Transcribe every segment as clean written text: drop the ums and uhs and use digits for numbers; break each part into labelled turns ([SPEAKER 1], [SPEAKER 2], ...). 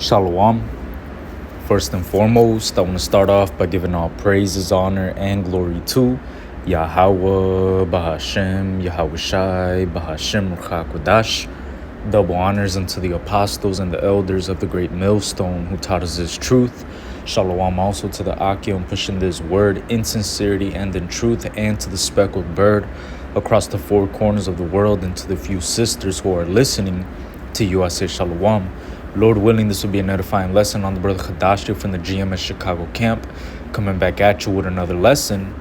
[SPEAKER 1] Shalom. First and foremost, I want to start off by giving all praises, honor, and glory to Yahweh, Bahashem, Yahweh Shai, Bahashem, Ruach Double honors unto the apostles and the elders of the great millstone who taught us this truth. Shalom also to the Akim pushing this word in sincerity and in truth, and to the speckled bird across the four corners of the world, and to the few sisters who are listening to you. I say Shalom. Lord willing, this will be an edifying lesson on the brother Hadashi from the GMS Chicago camp, coming back at you with another lesson.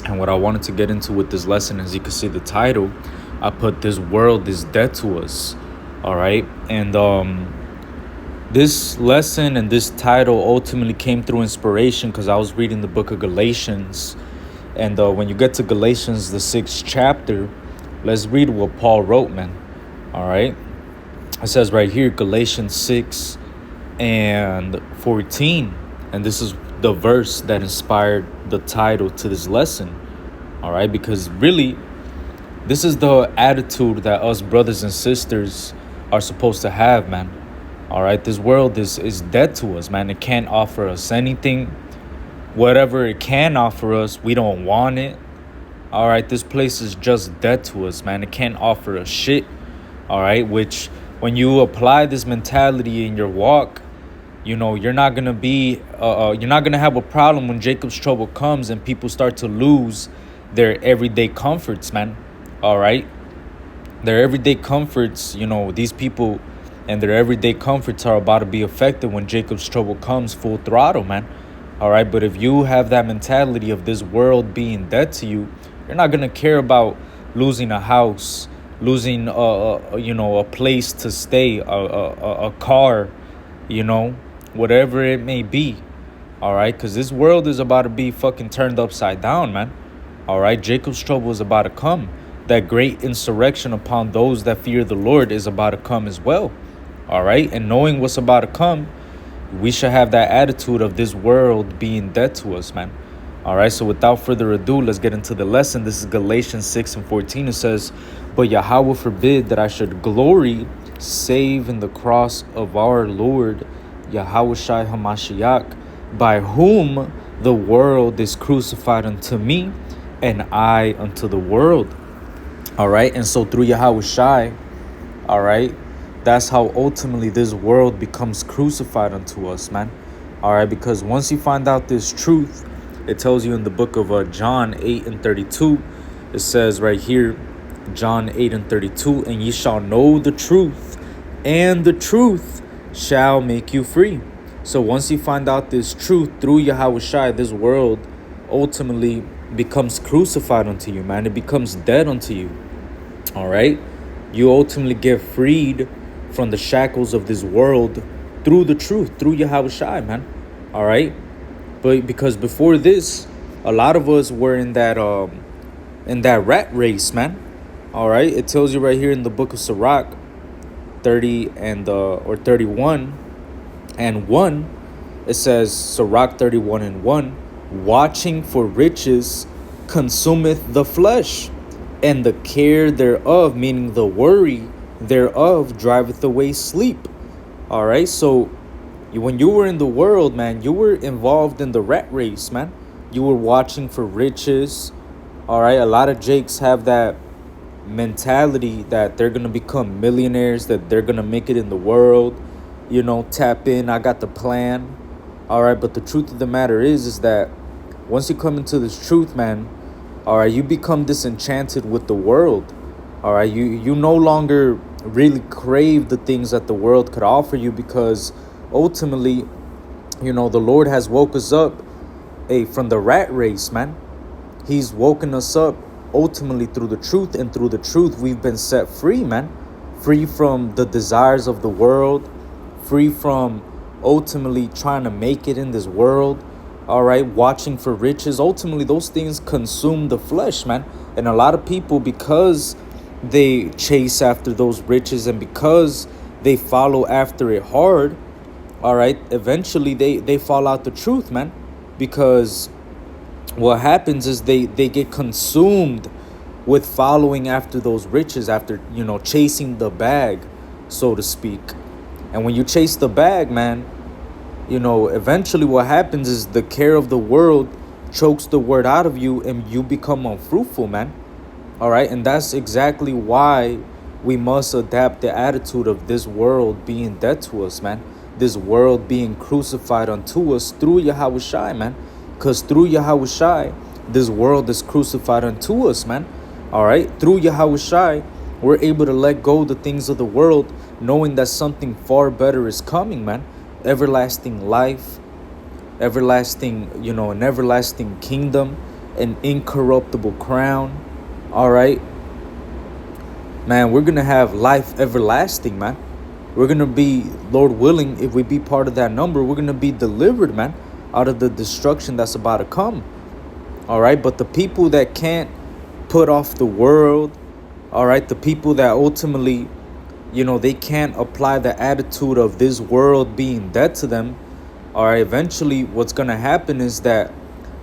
[SPEAKER 1] And what I wanted to get into with this lesson, as you can see the title, I put "This world is dead to us." All right. And this lesson and this title ultimately came through inspiration because I was reading the book of Galatians. And when you get to Galatians, the 6th chapter, let's read what Paul wrote, man. All right. It says right here, Galatians 6 and 14. And this is the verse that inspired the title to this lesson. All right. Because really, this is the attitude that us brothers and sisters are supposed to have, man. All right. This world is dead to us, man. It can't offer us anything. Whatever it can offer us, we don't want it. All right. This place is just dead to us, man. It can't offer us shit. All right. Which, when you apply this mentality in your walk, you know, you're not going to have a problem when Jacob's trouble comes and people start to lose their everyday comforts, man. All right. Their everyday comforts, you know, these people and their everyday comforts are about to be affected when Jacob's trouble comes full throttle, man. All right. But if you have that mentality of this world being dead to you, you're not going to care about losing a house, losing a place to stay, a car, whatever it may be. All right. Because this world is about to be fucking turned upside down, man. All right. Jacob's trouble is about to come. That great insurrection upon those that fear the Lord is about to come as well. All right. And knowing what's about to come, we should have that attitude of this world being dead to us, man. All right. So without further ado, let's get into the lesson. This is Galatians 6 and 14. It says, "But Yahweh forbid that I should glory save in the cross of our Lord Yahweh Shai HaMashiach, by whom the world is crucified unto me, and I unto the world." All right. And so through Yahweh Shai, all right, that's how ultimately this world becomes crucified unto us, man. All right. Because once you find out this truth, it tells you in the book of John 8 and 32, it says right here, John 8 and 32, "And ye shall know the truth, and the truth shall make you free." So once you find out this truth through Yahweh Shai, this world ultimately becomes crucified unto you, man. It becomes dead unto you. All right. You ultimately get freed from the shackles of this world through the truth, through Yahweh Shai, man. All right. But because before this, a lot of us were in that rat race, man. All right. It tells you right here in the book of Sirach 30 and or 31 and 1. It says, Sirach 31 and 1, "Watching for riches consumeth the flesh, and the care thereof," meaning the worry thereof, "driveth away sleep." All right. So when you were in the world, man, you were involved in the rat race, man. You were watching for riches. All right. A lot of Jakes have that mentality that they're going to become millionaires, that they're going to make it in the world, tap in, I got the plan. All right. But the truth of the matter is that once you come into this truth, man, all right, you become disenchanted with the world. All right. You no longer really crave the things that the world could offer you, because ultimately, the Lord has woke us up from the rat race, man. He's woken us up ultimately through the truth, and through the truth we've been set free, man. Free from the desires of the world, free from ultimately trying to make it in this world. All right. Watching for riches, ultimately those things consume the flesh, man. And a lot of people, because they chase after those riches and because they follow after it hard, all right, eventually they fall out the truth, man. Because what happens is they get consumed with following after those riches, after, chasing the bag, so to speak. And when you chase the bag, man, you know, eventually what happens is the care of the world chokes the word out of you and you become unfruitful, man. All right. And that's exactly why we must adapt the attitude of this world being dead to us, man. This world being crucified unto us through Yahushai, man. Because through Yahushai, this world is crucified unto us, man. All right. Through Yahushai, we're able to let go of the things of the world, knowing that something far better is coming, man. Everlasting life, everlasting, you know, an everlasting kingdom, an incorruptible crown. All right, man, we're gonna have life everlasting, man. We're gonna be, Lord willing, if we be part of that number, we're gonna be delivered, man, out of the destruction that's about to come. All right, but the people that can't put off the world, all right, the people that ultimately, you know, they can't apply the attitude of this world being dead to them, all right, eventually what's gonna happen is that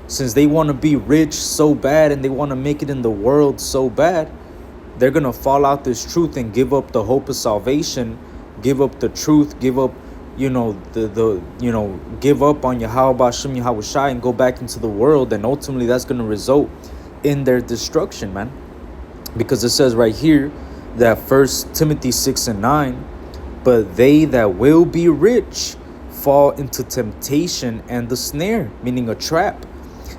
[SPEAKER 1] since they want to be rich so bad and they want to make it in the world so bad, they're going to fall out this truth and give up the hope of salvation, give up the truth, give up, you know, give up on Yahweh Bashem Yahushai and go back into the world. And ultimately that's going to result in their destruction, man. Because it says right here that 1 Timothy 6:9, but they that will be rich fall into temptation and the snare, meaning a trap,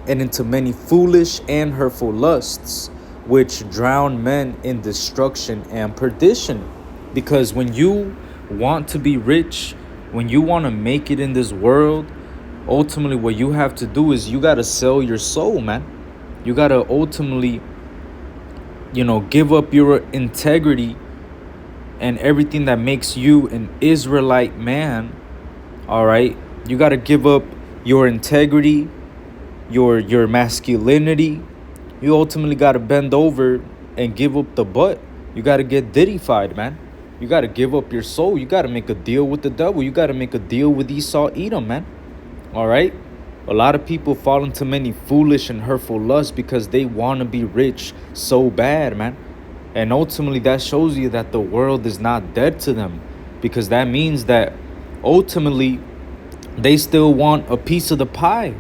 [SPEAKER 1] and into many foolish and hurtful lusts, which drown men in destruction and perdition. Because when you want to be rich, when you want to make it in this world, ultimately what you have to do is you got to sell your soul, man. You got to ultimately, you know, give up your integrity and everything that makes you an Israelite man. All right, you got to give up your integrity, your masculinity. You ultimately got to bend over and give up the butt. You got to get diddified, man. You got to give up your soul. You got to make a deal with the devil. You got to make a deal with Esau, Edom, man. All right. A lot of people fall into many foolish and hurtful lusts because they want to be rich so bad, man. And ultimately that shows you that the world is not dead to them, because that means that ultimately they still want a piece of the pie.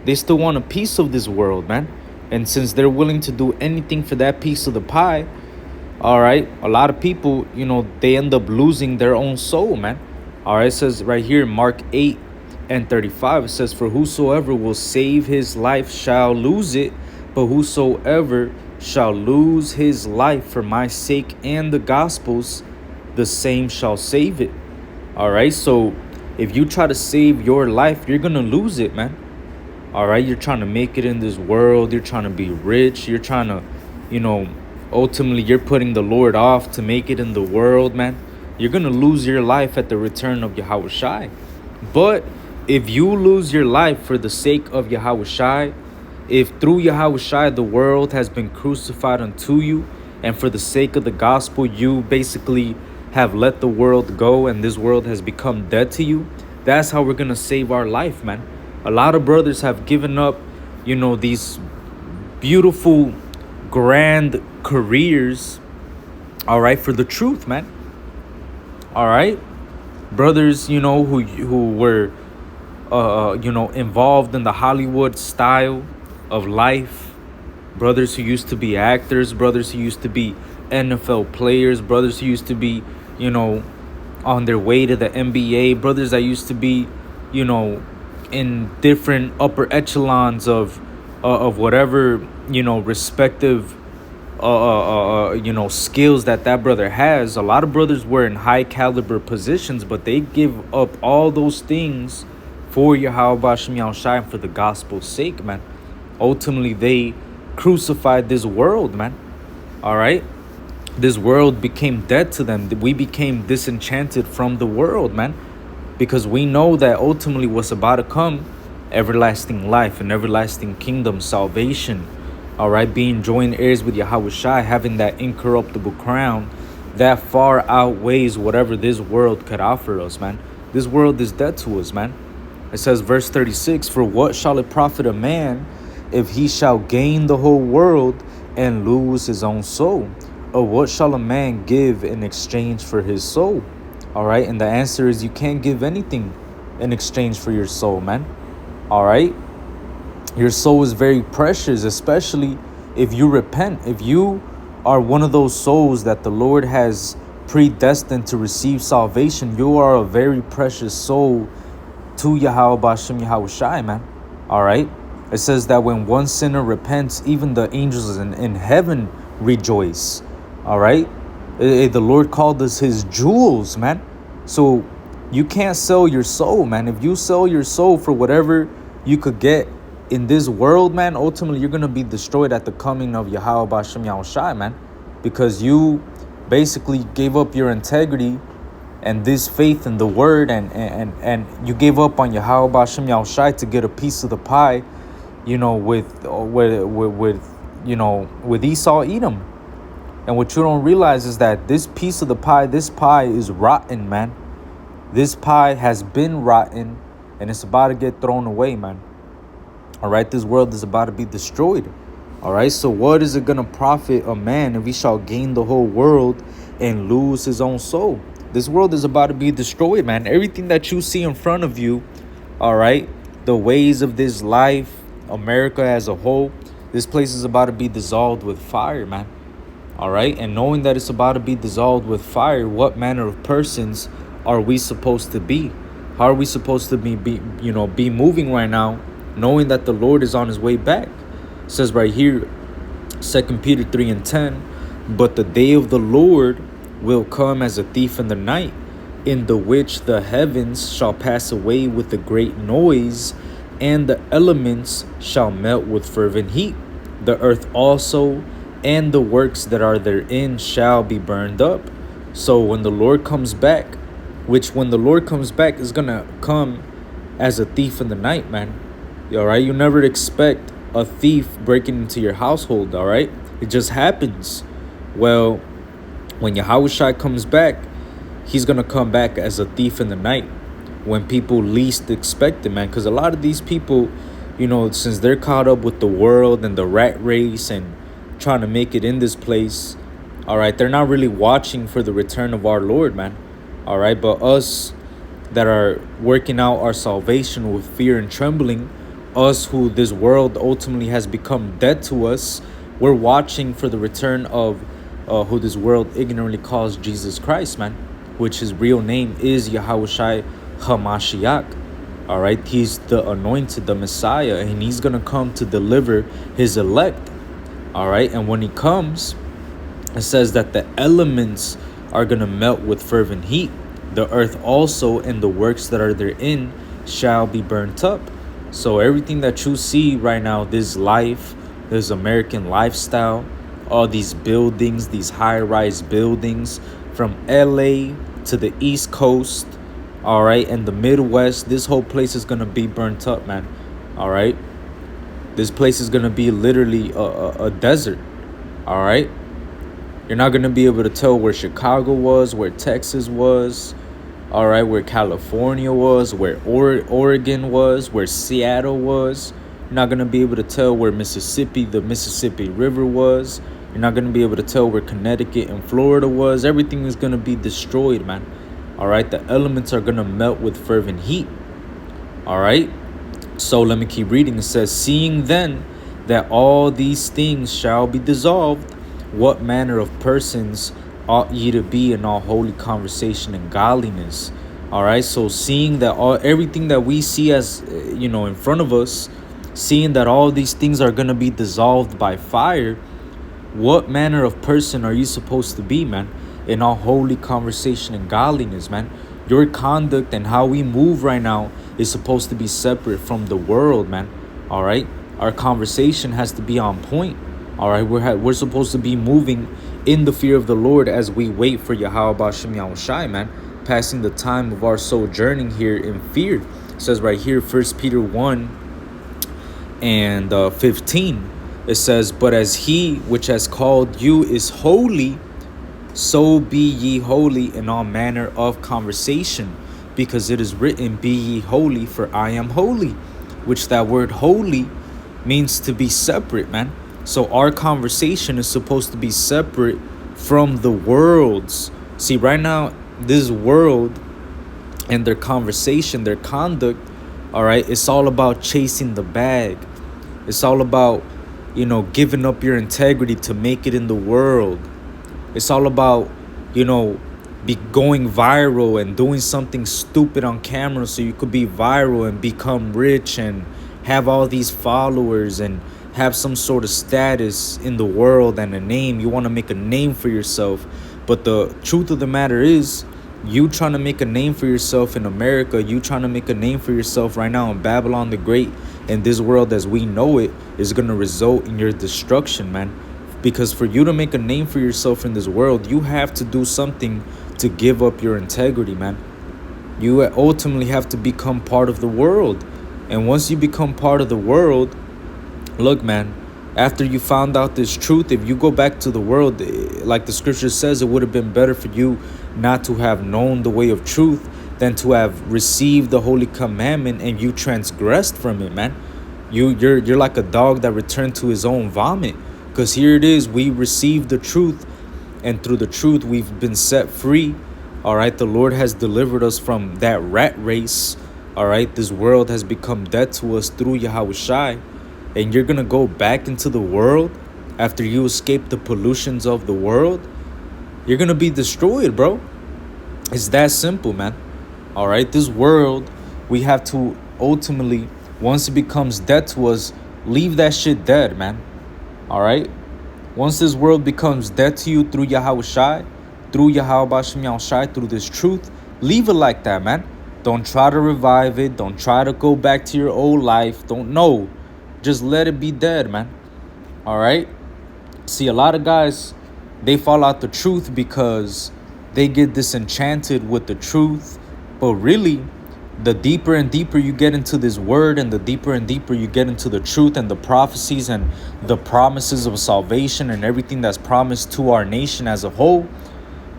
[SPEAKER 1] They still want a piece of this world, man. And since they're willing to do anything for that piece of the pie, all right, a lot of people, you know, they end up losing their own soul, man. All right, it says right here, Mark 8:35, it says, for whosoever will save his life shall lose it, but whosoever shall lose his life for my sake and the gospel's, the same shall save it. All right, so if you try to save your life, you're going to lose it, man. All right, you're trying to make it in this world. You're trying to be rich. You're trying to, you know, ultimately you're putting the Lord off to make it in the world, man. You're going to lose your life at the return of Yahushai. But if you lose your life for the sake of Yahushai, if through Yahushai the world has been crucified unto you, and for the sake of the gospel you basically have let the world go and this world has become dead to you, that's how we're going to save our life, man. A lot of brothers have given up, you know, these beautiful, grand careers, all right, for the truth, man. All right. Brothers, you know, who were, you know, involved in the Hollywood style of life. Brothers who used to be actors, brothers who used to be NFL players, brothers who used to be, you know, on their way to the NBA, brothers that used to be, you know, in different upper echelons of whatever, you know, respective you know, skills that brother has. A lot of brothers were in high caliber positions, but they give up all those things for Yahweh Bashem Yahushai and for the gospel's sake, man. Ultimately they crucified this world, man. All right, this world became dead to them. We became disenchanted from the world, man, because we know that ultimately what's about to come, everlasting life and everlasting kingdom, salvation, all right, being joint heirs with Yahushai, having that incorruptible crown, that far outweighs whatever this world could offer us, man. This world is dead to us, man. It says, verse 36, for what shall it profit a man if he shall gain the whole world and lose his own soul? Or what shall a man give in exchange for his soul? All right. And the answer is you can't give anything in exchange for your soul, man. All right. Your soul is very precious, especially if you repent. If you are one of those souls that the Lord has predestined to receive salvation, you are a very precious soul to Yahweh Bashem Yahweh Shai, man. All right. It says that when one sinner repents, even the angels in heaven rejoice. All right. The Lord called us his jewels, man. So you can't sell your soul, man. If you sell your soul for whatever you could get in this world, man, ultimately you're going to be destroyed at the coming of Yahweh Bashem Yahweh Shai, man. Because you basically gave up your integrity and this faith in the word, and you gave up on Yahweh Bashem Yahweh Shai to get a piece of the pie, you know, with Esau Edom. And what you don't realize is that this piece of the pie, this pie is rotten, man. This pie has been rotten, and it's about to get thrown away, man. All right, this world is about to be destroyed. All right, so what is it going to profit a man if he shall gain the whole world and lose his own soul? This world is about to be destroyed, man. Everything that you see in front of you, all right, the ways of this life, America as a whole, this place is about to be dissolved with fire, man. All right, and knowing that it's about to be dissolved with fire, what manner of persons are we supposed to be? How are we supposed to be moving right now, knowing that the Lord is on his way back? It says right here, 2 Peter 3:10, but the day of the Lord will come as a thief in the night, in the which the heavens shall pass away with a great noise, and the elements shall melt with fervent heat. The earth also and the works that are therein shall be burned up. So when the Lord comes back, when the Lord comes back is going to come as a thief in the night, man. All right, you never expect a thief breaking into your household, all right? It just happens. Well, when Yahweh Shai comes back, he's going to come back as a thief in the night when people least expect it, man. Because a lot of these people, since they're caught up with the world and the rat race and trying to make it in this place, all right, they're not really watching for the return of our Lord, man. All right, but us that are working out our salvation with fear and trembling, us who this world ultimately has become dead to us, we're watching for the return of who this world ignorantly calls Jesus Christ, man, which his real name is Yahweh Shai HaMashiach. All right, he's the anointed, the Messiah, and he's going to come to deliver his elect. All right, and when he comes, it says that the elements are going to melt with fervent heat. The earth also and the works that are therein shall be burnt up. So everything that you see right now, this life, this American lifestyle, all these buildings, these high-rise buildings from LA to the East Coast, all right, and the Midwest, this whole place is going to be burnt up, man. All right. This place is going to be literally a desert. All right. You're not going to be able to tell where Chicago was, where Texas was, all right, where California was, where Oregon was, where Seattle was. You're not going to be able to tell where the Mississippi River was. You're not going to be able to tell where Connecticut and Florida was. Everything is going to be destroyed, man. All right, the elements are going to melt with fervent heat. All right, so let me keep reading. It says, seeing then that all these things shall be dissolved, what manner of persons ought ye to be in all holy conversation and godliness? All right, so seeing that everything that we see as, in front of us, seeing that all these things are going to be dissolved by fire, what manner of person are you supposed to be, man? In all holy conversation and godliness, man. Your conduct and how we move right now is supposed to be separate from the world, man. All right, our conversation has to be on point. All right, we're supposed to be moving in the fear of the Lord as we wait for Yahweh Bashem Yahweh Shai, man, passing the time of our sojourning here in fear. It says right here, 1 Peter 1 and 15, it says, but as he which has called you is holy, so be ye holy in all manner of conversation, because it is written, be ye holy, for I am holy, which that word holy means to be separate, man. So our conversation is supposed to be separate from the world's. See, right now, this world and their conversation, their conduct, all right, it's all about chasing the bag. It's all about, giving up your integrity to make it in the world. It's all about, be going viral and doing something stupid on camera so you could be viral and become rich and have all these followers and have some sort of status in the world and a name. You want to make a name for yourself. But the truth of the matter is, you trying to make a name for yourself in America, you trying to make a name for yourself right now in Babylon the Great, and this world as we know it is going to result in your destruction, man. Because for you to make a name for yourself in this world, you have to do something to give up your integrity, man. You ultimately have to become part of the world. And once you become part of the world, look, man, after you found out this truth, if you go back to the world, like the scripture says, it would have been better for you not to have known the way of truth than to have received the holy commandment and you transgressed from it, man. You're like a dog that returned to his own vomit. Because here it is, we received the truth, and through the truth we've been set free. All right, the Lord has delivered us from that rat race. All right, this world has become dead to us through Yahushai. And you're gonna go back into the world after you escape the pollutions of the world? You're gonna be destroyed, bro. It's that simple, man. All right, this world, we have to ultimately, once it becomes dead to us, leave that shit dead, man. All right, once this world becomes dead to you through Yahushai, through Yahweh Bashem Yahushai, through this truth, leave it like that, man. Don't try to revive it. Don't try to go back to your old life. Don't know. Just let it be dead, man. All right. See, a lot of guys, they fall out the truth because they get disenchanted with the truth. But really, the deeper and deeper you get into this word, and the deeper and deeper you get into the truth and the prophecies and the promises of salvation and everything that's promised to our nation as a whole,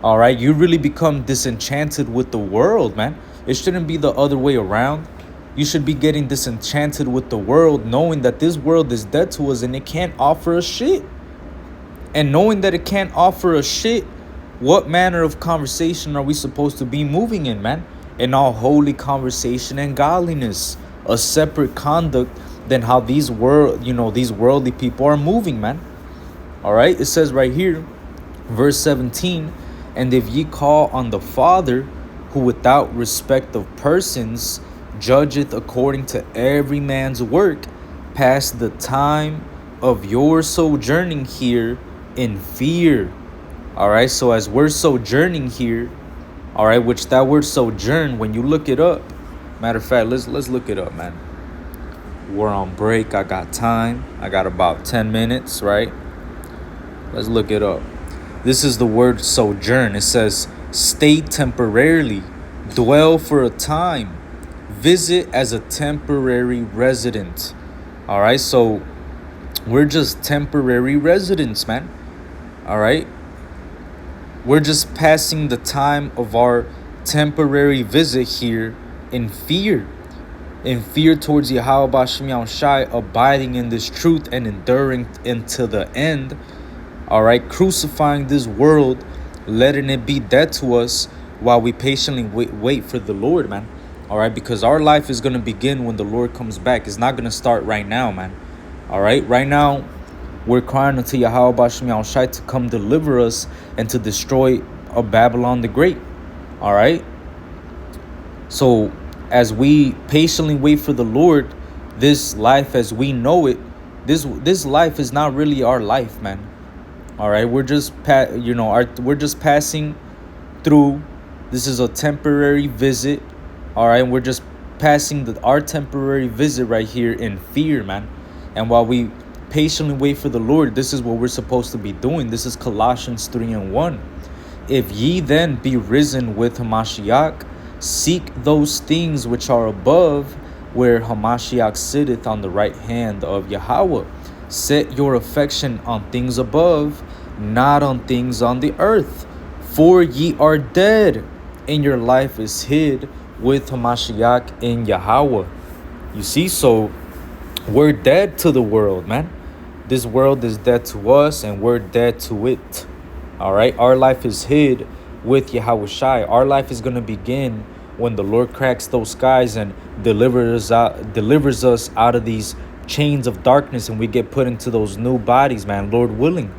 [SPEAKER 1] all right, you really become disenchanted with the world, man. It shouldn't be the other way around. You should be getting disenchanted with the world, knowing that this world is dead to us and it can't offer us shit. And knowing that it can't offer us shit, what manner of conversation are we supposed to be moving in, man? In all holy conversation and godliness, a separate conduct than how these worldly people are moving, man. All right, it says right here, verse 17, and if ye call on the Father, who without respect of persons judgeth according to every man's work, pass the time of your sojourning here in fear. All right, so as we're sojourning here, all right, which that word sojourn, when you look it up, matter of fact, let's look it up, man. We're on break. I got time. I got about 10 minutes, right? Let's look it up. This is the word sojourn. It says stay temporarily, dwell for a time, visit as a temporary resident. All right, so we're just temporary residents, man. All right. We're just passing the time of our temporary visit here in fear towards Yahweh Bashem Yahushai, abiding in this truth and enduring until the end. All right, crucifying this world, letting it be dead to us while we patiently wait for the Lord, man. All right, because our life is going to begin when the Lord comes back. It's not going to start right now, man. All right, right now, we're crying unto Yahweh Bashem Yahushai to come deliver us and to destroy Babylon the Great. All right. So as we patiently wait for the Lord, this life as we know it, this life is not really our life, man. All right. We're just we're just passing through. This is a temporary visit. All right. We're just passing our temporary visit right here in fear, man. And while we patiently wait for the Lord, this is what we're supposed to be doing. This is Colossians 3:1. If ye then be risen with Hamashiach, seek those things which are above, where Hamashiach sitteth on the right hand of Yahweh. Set your affection on things above, not on things on the earth. For ye are dead, and your life is hid with Hamashiach in Yahweh. You see, so we're dead to the world, man. This world is dead to us and we're dead to it. All right. Our life is hid with Yahushai. Our life is going to begin when the Lord cracks those skies and delivers us out of these chains of darkness, and we get put into those new bodies, man, Lord willing.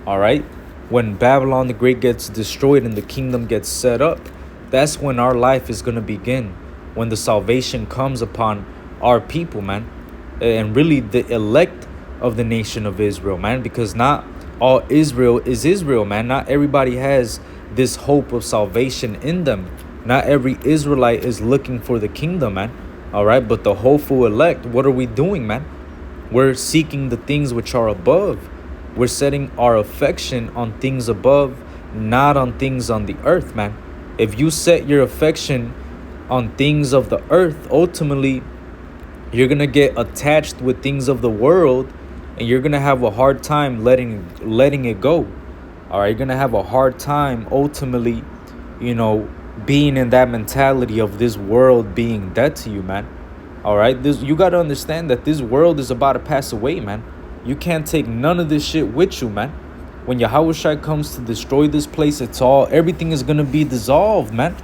[SPEAKER 1] All right. When Babylon the Great gets destroyed and the kingdom gets set up, that's when our life is going to begin. When the salvation comes upon our people, man. And really the elect of the nation of Israel, man. Because not all Israel is Israel, man. Not everybody has this hope of salvation in them. Not every Israelite is looking for the kingdom, man. All right. But the hopeful elect, what are we doing, man? We're seeking the things which are above. We're setting our affection on things above, not on things on the earth, man. If you set your affection on things of the earth, ultimately, you're going to get attached with things of the world, and you're going to have a hard time letting it go. All right, you're going to have a hard time ultimately, being in that mentality of this world being dead to you, man. All right, you got to understand that this world is about to pass away, man. You can't take none of this shit with you, man. When Yahushua comes to destroy this place, everything is going to be dissolved, man.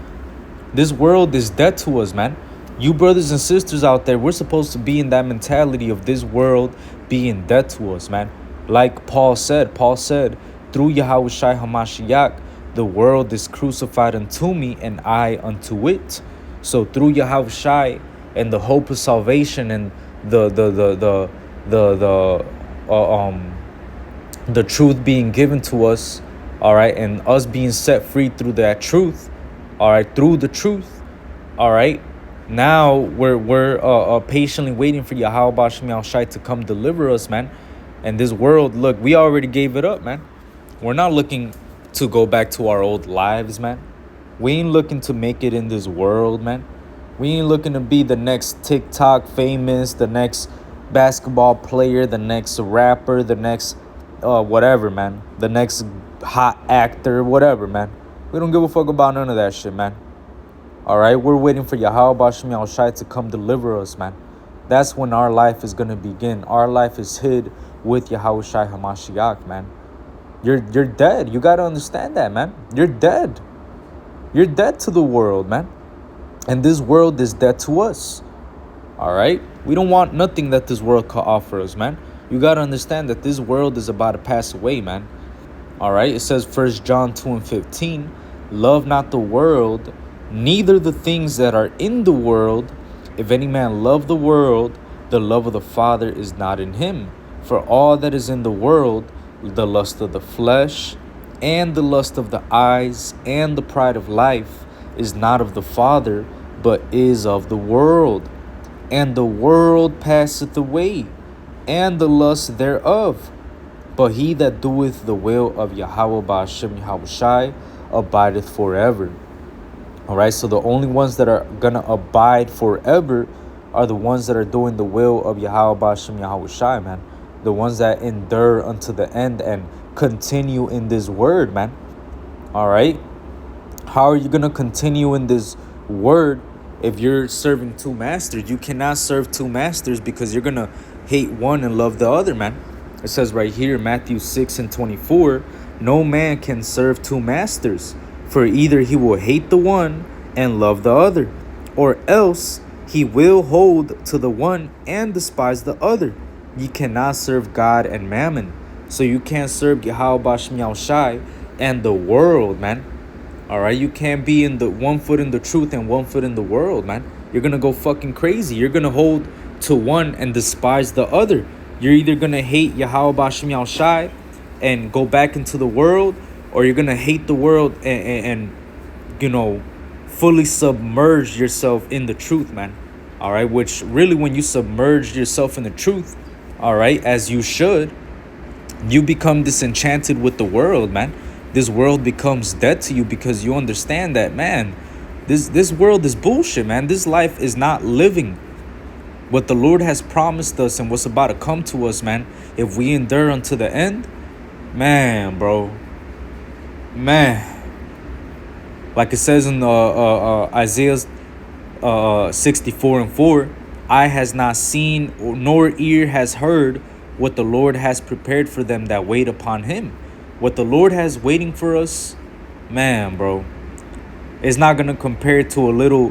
[SPEAKER 1] This world is dead to us, man. You brothers and sisters out there, we're supposed to be in that mentality of this world being dead to us, man. Like Paul said, through Yahushua HaMashiach, the world is crucified unto me and I unto it. So through Yahushua and the hope of salvation and the truth being given to us, all right, and us being set free through that truth, all right, through the truth, all right. Now we're patiently waiting for Yahweh Bashem Yahushai to come deliver us, man. And this world, look, we already gave it up, man. We're not looking to go back to our old lives, man. We ain't looking to make it in this world, man. We ain't looking to be the next TikTok famous, the next basketball player, the next rapper, the next whatever, man. The next hot actor, whatever, man. We don't give a fuck about none of that shit, man. All right, we're waiting for Yahweh Bashem Yahushai to come deliver us, man. That's when our life is going to begin. Our life is hid with Yahushua HaMashiach, man. You're dead. You got to understand that, man. You're dead. You're dead to the world, man. And this world is dead to us. All right? We don't want nothing that this world can offer us, man. You got to understand that this world is about to pass away, man. All right? It says 1 John 2:15, love not the world, neither the things that are in the world. If any man love the world, the love of the Father is not in him. For all that is in the world, the lust of the flesh, and the lust of the eyes, and the pride of life, is not of the Father, but is of the world. And the world passeth away, and the lust thereof. But he that doeth the will of Yahweh Ba'ashem Yahushai abideth forever. All right, so the only ones that are going to abide forever are the ones that are doing the will of Yahweh Ba'ashem Yahushai, man. The ones that endure unto the end and continue in this word, man. All right. How are you going to continue in this word if you're serving two masters? You cannot serve two masters because you're going to hate one and love the other, man. It says right here, Matthew 6:24, no man can serve two masters, for either he will hate the one and love the other, or else he will hold to the one and despise the other. You cannot serve God and mammon. So you can't serve Yahweh Ba'ashem Yahushai and the world, man. All right, you can't be in the one foot in the truth and one foot in the world, man. You're going to go fucking crazy. You're going to hold to one and despise the other. You're either going to hate Yahweh Ba'ashem Yahushai and go back into the world, or you're going to hate the world and fully submerge yourself in the truth, man. All right, which really when you submerge yourself in the truth, all right, as you should, you become disenchanted with the world, man. This world becomes dead to you because you understand that, man, this world is bullshit, man. This life is not living. What the Lord has promised us and what's about to come to us, man, if we endure unto the end, man, bro, man. Like it says in Isaiah 64:4, eye has not seen nor ear has heard what the Lord has prepared for them that wait upon him. What the Lord has waiting for us, Man, bro, it's not gonna compare to a little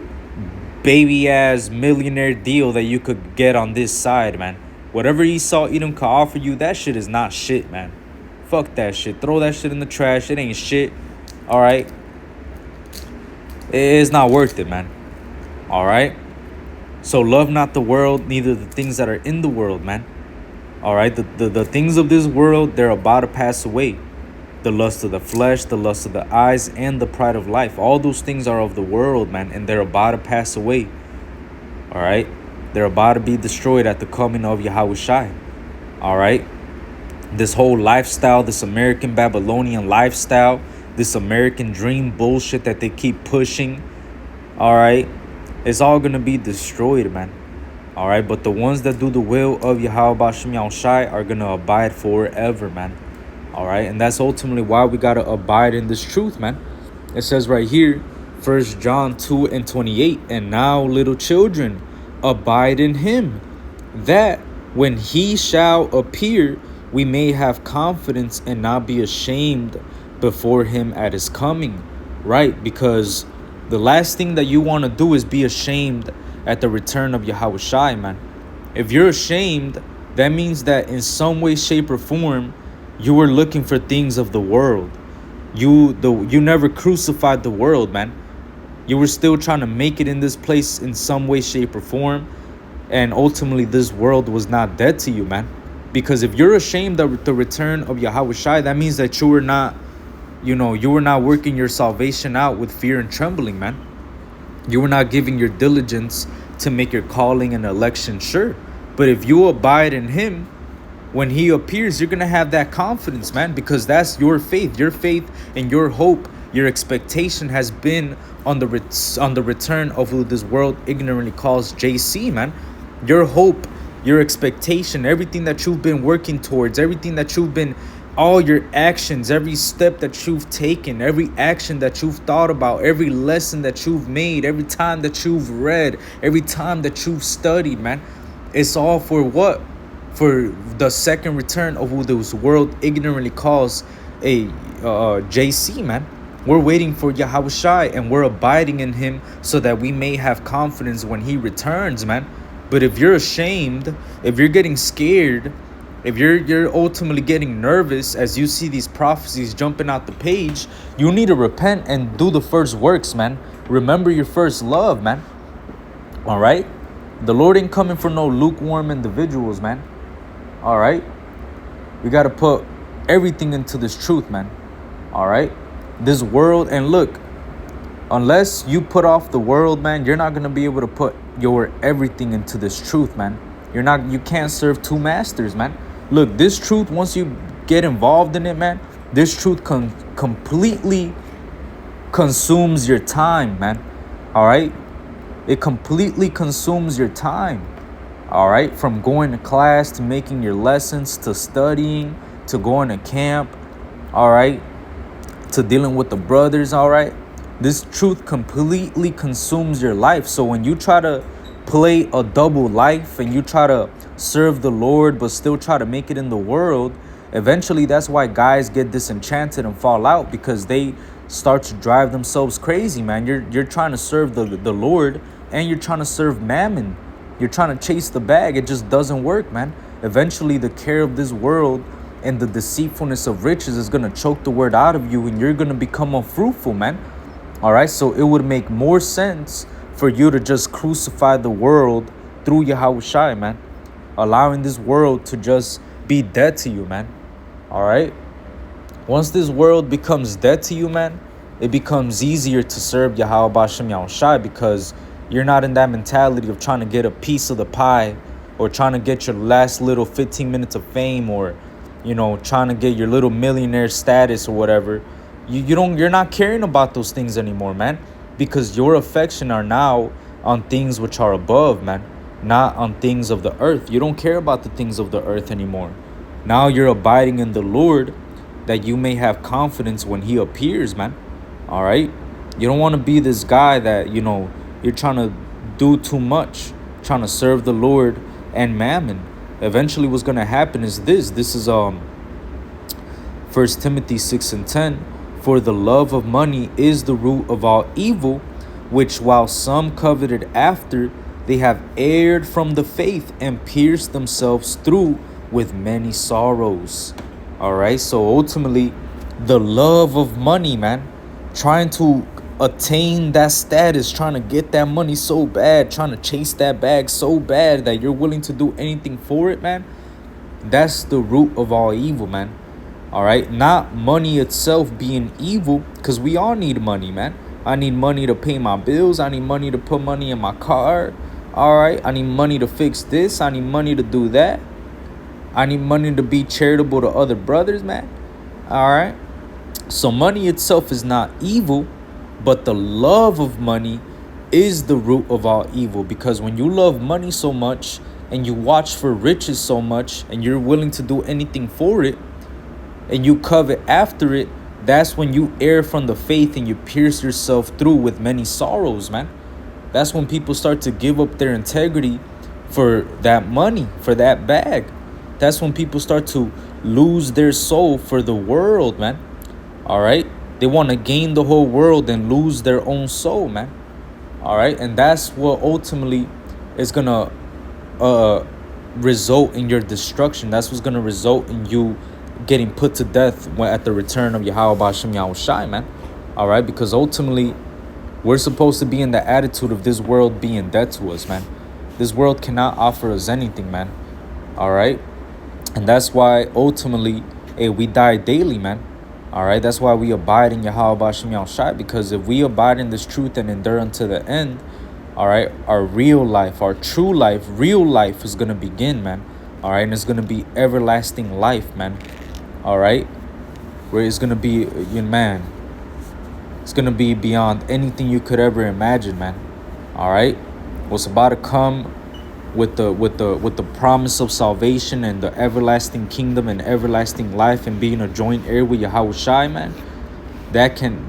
[SPEAKER 1] baby ass millionaire deal that you could get on this side, man. Whatever Esau Edom could offer you, that shit is not shit, man. Fuck that shit. Throw that shit in the trash. It ain't shit. All right. It's not worth it, man. All right. So love not the world, neither the things that are in the world, man. All right. The things of this world, they're about to pass away. The lust of the flesh, the lust of the eyes, and the pride of life. All those things are of the world, man, and they're about to pass away. All right. They're about to be destroyed at the coming of Yahushua. All right. This whole lifestyle, this American Babylonian lifestyle, this American dream bullshit that they keep pushing, all right, it's all going to be destroyed, man. All right, but the ones that do the will of Yahweh Bashem Yahushai are going to abide forever, man. All right, and that's ultimately why we got to abide in this truth, man. It says right here, 1 John 2:28, and now, little children, abide in him, that when he shall appear, we may have confidence and not be ashamed before him at his coming, right? Because the last thing that you want to do is be ashamed at the return of Yahushua, man. If you're ashamed, that means that in some way, shape, or form, you were looking for things of the world. You never crucified the world, man. You were still trying to make it in this place in some way, shape, or form. And ultimately, this world was not dead to you, man. Because if you're ashamed of the return of Yahushua, that means that you were not, you were not working your salvation out with fear and trembling, man. You were not giving your diligence to make your calling and election sure. But if you abide in him, when he appears, you're going to have that confidence, man, because that's your faith. Your faith and your hope, your expectation has been on the return of who this world ignorantly calls JC, man. Your hope, your expectation, everything that you've been working towards, everything that you've been, all your actions, every step that you've taken, every action that you've thought about, every lesson that you've made, every time that you've read, every time that you've studied, man, it's all for what? For the second return of who this world ignorantly calls a JC, man. We're waiting for Yahushua and we're abiding in him so that we may have confidence when he returns, man. But if you're ashamed, if you're getting scared, if you're ultimately getting nervous as you see these prophecies jumping out the page, you need to repent and do the first works, man. Remember your first love, man. All right? The Lord ain't coming for no lukewarm individuals, man. All right? We got to put everything into this truth, man. All right? This world, and look, unless you put off the world, man, you're not going to be able to put your everything into this truth, man. You can't serve two masters, man. Look, this truth, once you get involved in it, man, this truth completely consumes your time, man. All right? It completely consumes your time. All right? From going to class to making your lessons to studying to going to camp. All right? To dealing with the brothers. All right? This truth completely consumes your life. So when you try to play a double life and you try to serve the Lord but still try to make it in the world, eventually that's why guys get disenchanted and fall out, because they start to drive themselves crazy, man. You're trying to serve the Lord and you're trying to serve mammon. You're trying to chase the bag. It just doesn't work, man. Eventually the care of this world and the deceitfulness of riches is going to choke the word out of you and you're going to become unfruitful, man. All right, so it would make more sense for you to just crucify the world through Yahushua, man. Allowing this world to just be dead to you, man. All right? Once this world becomes dead to you, man, it becomes easier to serve Yahweh Bashem Yahushua, because you're not in that mentality of trying to get a piece of the pie or trying to get your last little 15 minutes of fame or, trying to get your little millionaire status or whatever. You're not caring about those things anymore, man, because your affection are now on things which are above, man, not on things of the earth. You don't care about the things of the earth anymore. Now you're abiding in the Lord that you may have confidence when he appears, man. All right? You don't want to be this guy that, you're trying to do too much, trying to serve the Lord and mammon. Eventually what's going to happen is this. This is 1 Timothy 6:10. For the love of money is the root of all evil, which while some coveted after, they have erred from the faith and pierced themselves through with many sorrows. All right, so ultimately, the love of money, man, trying to attain that status, trying to get that money so bad, trying to chase that bag so bad that you're willing to do anything for it, man. That's the root of all evil, man. All right, not money itself being evil, because we all need money, man. I need money to pay my bills. I need money to put money in my car. All right, I need money to fix this. I need money to do that. I need money to be charitable to other brothers, man. All right, so money itself is not evil, but the love of money is the root of all evil. Because when you love money so much and you watch for riches so much and you're willing to do anything for it and you covet after it, that's when you err from the faith and you pierce yourself through with many sorrows, man. That's when people start to give up their integrity for that money, for that bag. That's when people start to lose their soul for the world, man. All right, they want to gain the whole world and lose their own soul, man. All right, and that's what ultimately is gonna result in your destruction. That's what's gonna result in you getting put to death at the return of Yahweh Ba'ashem Yahushai, man. All right, because ultimately we're supposed to be in the attitude of this world being dead to us, man. This world cannot offer us anything, man. All right, and that's why ultimately, hey, we die daily, man. All right, that's why we abide in Yahweh Ba'ashem Yahushai, because if we abide in this truth and endure unto the end, all right, our real life, our true life, real life is going to begin, man. All right, and it's going to be everlasting life, man. All right, where it's going to be, man, it's going to be beyond anything you could ever imagine, man. All right, what's about to come with the promise of salvation and the everlasting kingdom and everlasting life and being a joint heir with Yahushai, man, that can,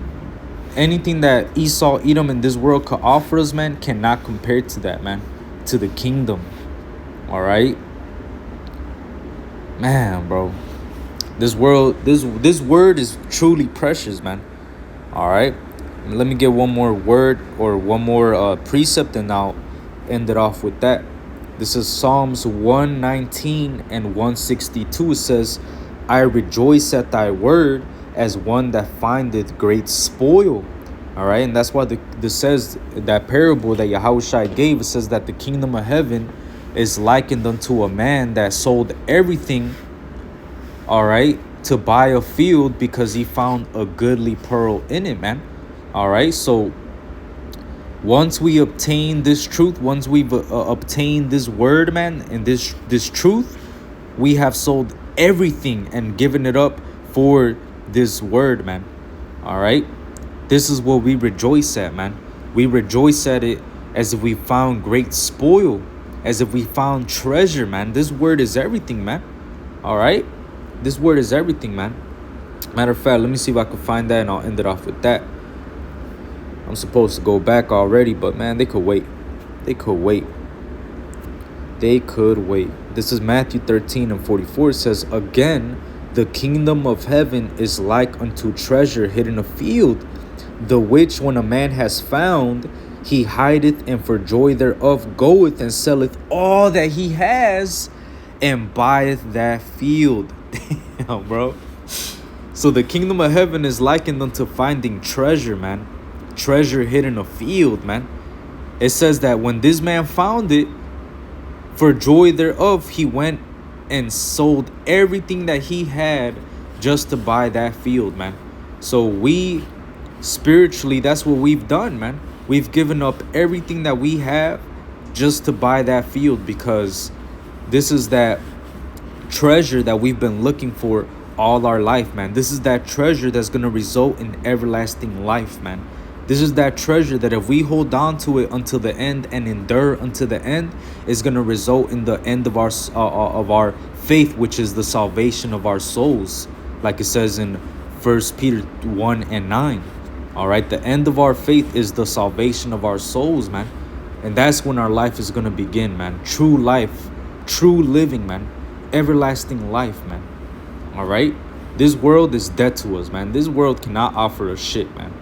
[SPEAKER 1] anything that Esau, Edom, in this world could offer us, man, cannot compare to that, man, to the kingdom. All right, man, bro, this world, this word is truly precious, man. All right, let me get one more word or one more precept, and I'll end it off with that. This is Psalms 119 and 162. It says, I rejoice at thy word as one that findeth great spoil. All right, and that's why this says, that parable that Yahushua gave, it says that the kingdom of heaven is likened unto a man that sold everything, all right, to buy a field because he found a goodly pearl in it, man. All right, so once we obtain this truth, once we've obtained this word, man, and this truth, we have sold everything and given it up for this word, man. All right, this is what we rejoice at, man. We rejoice at it as if we found great spoil, as if we found treasure, man. This word is everything, man. All right, this word is everything, man. Matter of fact, let me see if I can find that and I'll end it off with that. I'm supposed to go back already, but man, they could wait. They could wait. They could wait. This is Matthew 13 and 44. It says, again, the kingdom of heaven is like unto treasure hid in a field, the which when a man has found, he hideth, and for joy thereof goeth and selleth all that he has and buyeth that field. Damn, bro. So the kingdom of heaven is likened unto finding treasure, man. Treasure hidden in a field, man. It says that when this man found it, for joy thereof, he went and sold everything that he had just to buy that field, man. So we spiritually, that's what we've done, man. We've given up everything that we have just to buy that field, because this is that treasure that we've been looking for all our life, man. This is that treasure that's going to result in everlasting life, man. This is that treasure that if we hold on to it until the end and endure until the end, is going to result in the end of our faith, which is the salvation of our souls, like it says in 1 Peter 1 and 9. All right, the end of our faith is the salvation of our souls, man. And that's when our life is going to begin, man. True life, true living, man. Everlasting life, man. All right, This world is dead to us, man. This world cannot offer us shit, man.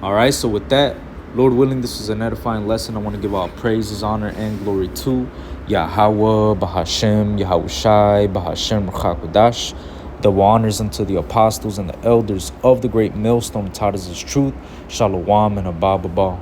[SPEAKER 1] All right, so with that, Lord willing, this was an edifying lesson. I want to give all praises, honor, and glory to Yahweh, Bahashem, Yahushai, Bahashem, Ruach double honors unto the apostles and the elders of the great millstone taught us his truth. Shalom and Abba.